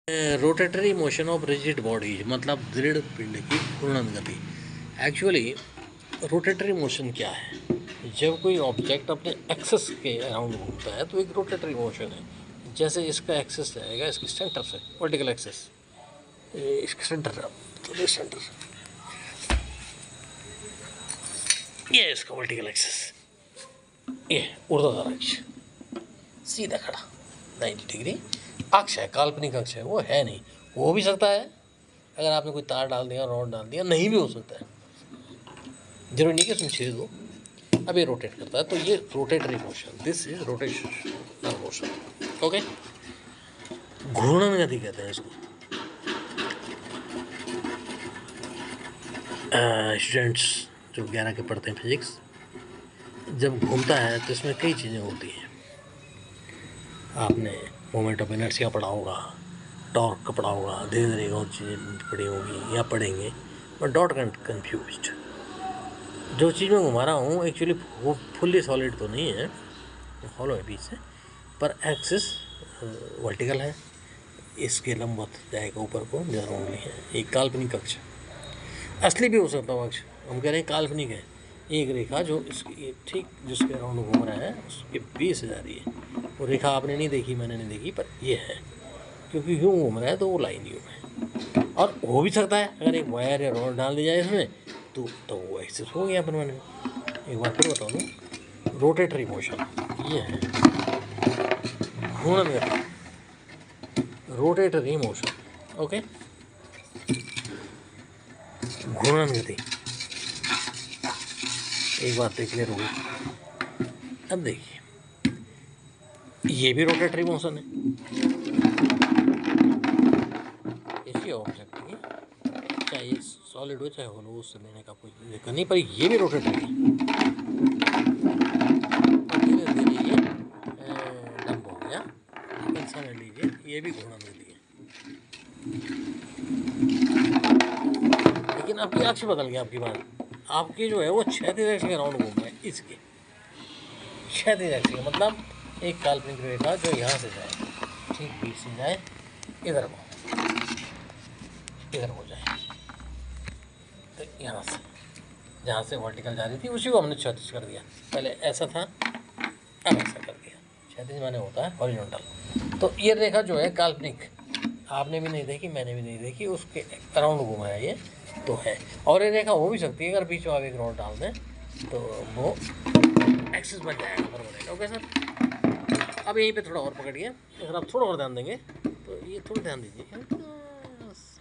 Rotatory motion of rigid bodies मतलब दृढ़ पिंड की घूर्णन गति। एक्चुअली रोटेटरी मोशन क्या है? जब कोई ऑब्जेक्ट अपने एक्सेस के अराउंड घूमता है तो एक रोटेटरी मोशन है। जैसे इसका एक्सेस जाएगा इसके सेंटर से, वर्टिकल एक्सेस इसके सेंटर तो सेंटर, ये इसका वर्टिकल एक्सेस, ये ऊर्ध्वाधर अक्ष सीधा खड़ा 90 डिग्री अक्ष है, काल्पनिक अक्ष है, वो है नहीं। हो भी सकता है अगर आपने कोई तार डाल दिया, रॉड डाल दिया, नहीं भी हो सकता है, जरूरी नहीं कि उसमें छेद हो। अब ये रोटेट करता है तो ये rotatory motion, this is rotational motion. Okay, घूर्णन गति कहते हैं इसको। स्टूडेंट्स जो 11 के पढ़ते हैं फिजिक्स, जब घूमता है तो इसमें कई चीज़ें होती हैं। आपने मोमेंट ऑफ इनर्शिया पढ़ा होगा, टॉर्क का पढ़ा होगा, धीरे धीरे और चीज़ें पढ़ी होगी या पढ़ेंगे, बट डॉट कन्फ्यूज्ड। जो चीज़ मैं घुमा रहा हूँ एक्चुअली वो फुल्ली सॉलिड तो नहीं है, हॉलो है बीच से, पर एक्सिस वर्टिकल है, इसके लंबवत जाएगा ऊपर को, ज़रा उंगली है। एक काल्पनिक अक्ष, असली भी हो सकता है अक्ष, हम कह रहे हैं काल्पनिक है। एक रेखा जो इसकी ठीक जिसके अराउंड घूम रहा है उसके बीच से जा रही है। वो रेखा आपने नहीं देखी, मैंने नहीं देखी, पर ये है, क्योंकि यूँ घूम रहा है तो वो लाइन यूँ है। और हो भी सकता है अगर एक वायर या रॉड डाल दी जाए इसमें तो वो एक्सेस हो गया अपन। मैंने एक बार फिर बता दूँ, रोटेटरी मोशन ये है, घूर्णन गति, रोटेटरी मोशन। ओके, घूर्णन गति, एक बात तो क्लियर होगी। अब देखिए, ये भी रोटेटरी मोशन है, इसी ऑब्जेक्ट की, चाहे सॉलिड हो चाहे होलो, उससे लेने का कोई दिक्कत नहीं, पर ये भी रोटेटरी है। धीरे धीरे ये लंब हो गया, लेकिन समझ लीजिए ये भी घूर्णन गति है। लेकिन आपकी अक्ष बदल गया। आपकी बात, आपकी जो है वो क्षैतिज अक्ष के अराउंड घूम रहा है, इसके क्षैतिज अक्ष के, मतलब एक काल्पनिक रेखा जो यहाँ से जाए, ठीक बीच से जाए, इधर हो जाए, तो यहाँ से जहाँ से वर्टिकल जा रही थी उसी को हमने क्षैतिज कर दिया। पहले ऐसा था, अब ऐसा कर दिया। क्षैतिज माने होता है हॉरिजॉन्टल। तो ये रेखा जो है काल्पनिक, आपने भी नहीं देखी, मैंने भी नहीं देखी, उसके अराउंड घूमा है ये, तो है। और ये रेखा हो भी सकती है अगर बीच में आप एक रॉड डाल दें तो वो एक्सिस बन जाएगा परमानेंट। ओके सर, अब यहीं पे थोड़ा और पकड़िए, अगर आप थोड़ा और ध्यान देंगे तो ये थोड़ा ध्यान दीजिए।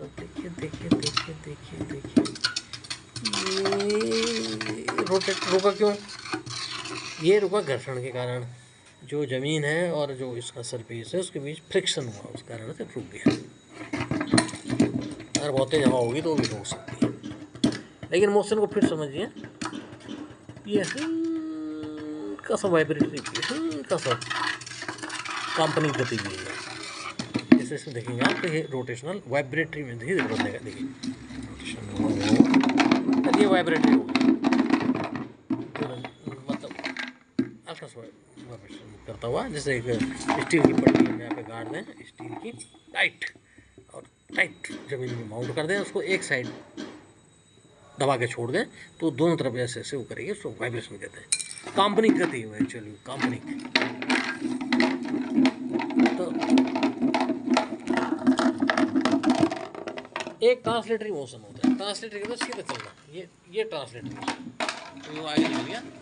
देखिए देखिए देखिए देखिए देखिए, ये रोटेट रुका क्यों? ये रुका घर्षण के कारण। जो ज़मीन है और जो इसका सरफेस है उसके बीच फ्रिक्शन हुआ, उस कारण से रुक गया। अगर बहुत तेज हवा होगी तो भी रुक सकती है। लेकिन मोशन को फिर समझिए, ये कैसा वाइब्रेटरी कैसा काल्पनिक गति भी है। जैसे इसमें देखेंगे आप तो ये रोटेशनल वाइब्रेटरी में धीरे धीरे बदलेगा। देखिए रोटेशन, ये वाइब्रेटरी होगी, मतलब अच्छा वाइब्रेशन करता हुआ, जैसे एक स्टील की पट्टी हम यहाँ पे गाड़ दें, स्टील की टाइट, और टाइट जमीन में माउंट कर दें, उसको एक साइड दबा के छोड़ दें तो दोनों तरफ ऐसे ऐसे वो करेंगे, उसको वाइब्रेशन कहते हैं। काल्पनिक गति है एक्चुअली, काल्पनिक। तो एक ट्रांसलेटरी मोशन होता है, ट्रांसलेटरी कहते हैं सीधा चलना, ये ट्रांसलेटरी मोशन। तो वो आगे निकल गया।